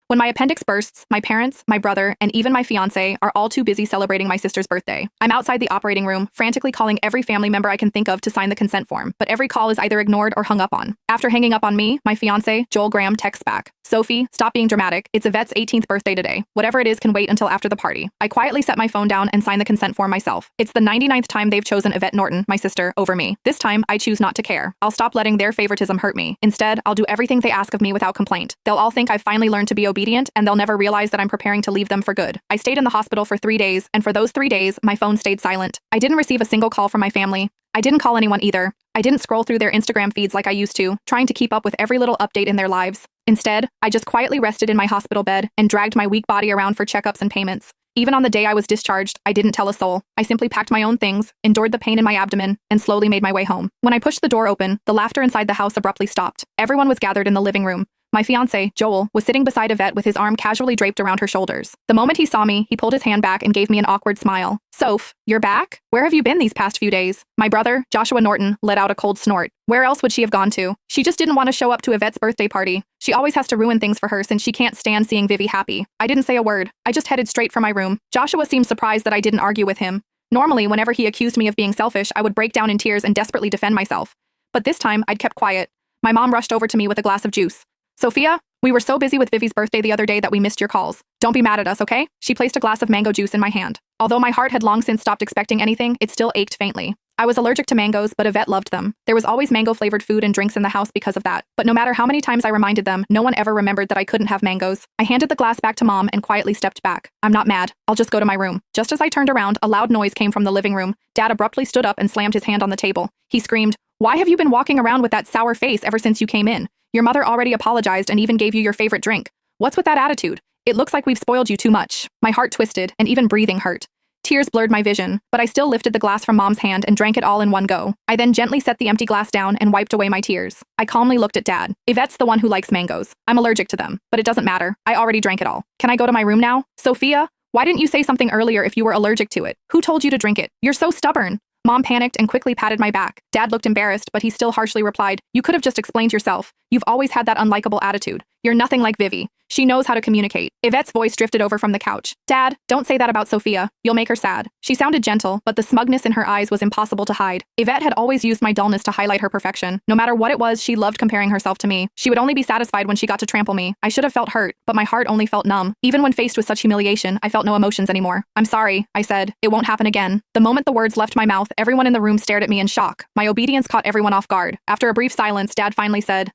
When my appendix bursts, my parents, my brother, and even my fiance are all too busy celebrating my sister's birthday. I'm outside the operating room, frantically calling every family member I can think of to sign the consent form, but every call is either ignored or hung up on. After hanging up on me, my fiance, Joel Graham, texts back. Sophie, stop being dramatic. It's Yvette's 18th birthday today. Whatever it is can wait until after the party. I quietly set my phone down and sign the consent form myself. It's the 99th time they've chosen Yvette Norton, my sister, over me. This time, I choose not to care. I'll stop letting their favoritism hurt me. Instead, I'll do everything they ask of me without complaint. They'll all think I've finally learned to be obedient, and they'll never realize that I'm preparing to leave them for good. I stayed in the hospital for 3 days, and for those 3 days, my phone stayed silent. I didn't receive a single call from my family. I didn't call anyone either. I didn't scroll through their Instagram feeds like I used to, trying to keep up with every little update in their lives. Instead, I just quietly rested in my hospital bed and dragged my weak body around for checkups and payments. Even on the day I was discharged, I didn't tell a soul. I simply packed my own things, endured the pain in my abdomen, and slowly made my way home. When I pushed the door open, the laughter inside the house abruptly stopped. Everyone was gathered in the living room. My fiancé, Joel, was sitting beside Yvette with his arm casually draped around her shoulders. The moment he saw me, he pulled his hand back and gave me an awkward smile. "Soph, you're back? Where have you been these past few days?" My brother, Joshua Norton, let out a cold snort. Where else would she have gone to? She just didn't want to show up to Yvette's birthday party. She always has to ruin things for her since she can't stand seeing Vivi happy. I didn't say a word. I just headed straight for my room. Joshua seemed surprised that I didn't argue with him. Normally, whenever he accused me of being selfish, I would break down in tears and desperately defend myself. But this time, I'd kept quiet. My mom rushed over to me with a glass of juice. "Sophia, we were so busy with Vivi's birthday the other day that we missed your calls. Don't be mad at us, okay?" She placed a glass of mango juice in my hand. Although my heart had long since stopped expecting anything, it still ached faintly. I was allergic to mangoes, but Yvette loved them. There was always mango-flavored food and drinks in the house because of that. But no matter how many times I reminded them, no one ever remembered that I couldn't have mangoes. I handed the glass back to Mom and quietly stepped back. "I'm not mad. I'll just go to my room." Just as I turned around, a loud noise came from the living room. Dad abruptly stood up and slammed his hand on the table. He screamed, "Why have you been walking around with that sour face ever since you came in? Your mother already apologized and even gave you your favorite drink. What's with that attitude? It looks like we've spoiled you too much." My heart twisted, and even breathing hurt. Tears blurred my vision, but I still lifted the glass from Mom's hand and drank it all in one go. I then gently set the empty glass down and wiped away my tears. I calmly looked at Dad. "Yvette's the one who likes mangoes. I'm allergic to them, but it doesn't matter. I already drank it all. Can I go to my room now? Sophia, why didn't you say something earlier if you were allergic to it? Who told you to drink it? You're so stubborn." Mom panicked and quickly patted my back. Dad looked embarrassed, but he still harshly replied, "You could have just explained yourself. You've always had that unlikable attitude. You're nothing like Vivi. She knows how to communicate." Yvette's voice drifted over from the couch. "Dad, don't say that about Sophia. You'll make her sad." She sounded gentle, but the smugness in her eyes was impossible to hide. Yvette had always used my dullness to highlight her perfection. No matter what it was, she loved comparing herself to me. She would only be satisfied when she got to trample me. I should have felt hurt, but my heart only felt numb. Even when faced with such humiliation, I felt no emotions anymore. "I'm sorry," I said. "It won't happen again." The moment the words left my mouth, everyone in the room stared at me in shock. My obedience caught everyone off guard. After a brief silence, Dad finally said,